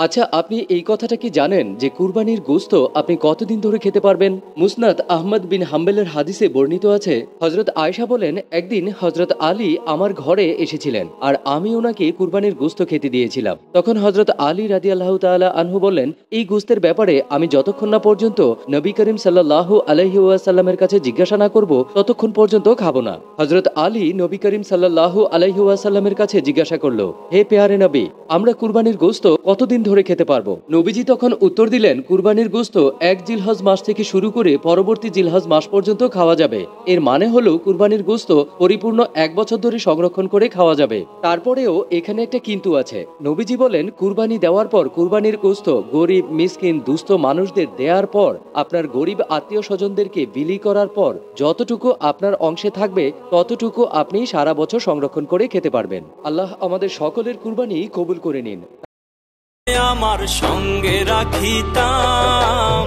আচ্ছা, আপনি এই কথাটা কি জানেন যে কুরবানির গোশত আপনি কতদিন ধরে খেতে পারবেন? মুসনাদ আহমদ বিন হাম্বলের হাদিসে বর্ণিত আছে, হযরত আয়েশা বলেন, একদিন হযরত আলী আমার ঘরে এসেছিলেন আর আমি ওনাকে কুরবানির গোশত খেতে দিয়েছিলাম। তখন হযরত আলী রাদিয়াল্লাহু তাআলা আনহু বললেন, এই গোশতের ব্যাপারে আমি যতক্ষণ না পর্যন্ত নবী করিম সাল্লাল্লাহু আলাইহি ওয়াসাল্লামের কাছে জিজ্ঞাসা না করব ততক্ষণ পর্যন্ত খাবো না। হযরত আলী নবী করিম সাল্লাল্লাহু আলাইহি ওয়াসাল্লামের কাছে জিজ্ঞাসা করলো, হে পেয়ারে নবী, আমরা কুরবানির গোশত কতদিন ধরে খেতে পারবো? নবীজি তখন উত্তর দিলেন, কুরবানির গোশত এক জিলহজ মাস থেকে শুরু করে পরবর্তী জিলহজ মাস পর্যন্ত খাওয়া যাবে। এর মানে হলো কুরবানির গোশত পরিপূর্ণ 1 বছর ধরে সংরক্ষণ করে খাওয়া যাবে। তারপরেও এখানে একটা কিন্তু আছে। নবীজি বলেন, কুরবানি দেওয়ার পর কুরবানির গোশত গরিব, মিসকিন, দুস্থ মানুষদের দেওয়ার পর, আপনার গরিব আত্মীয় স্বজনদেরকে বিলি করার পর যতটুকু আপনার অংশে থাকবে ততটুকু আপনি সারা বছর সংরক্ষণ করে খেতে পারবেন। আল্লাহ আমাদের সকলের কুরবানি কবুল করে নিন। আমার সঙ্গে রাখিতাম।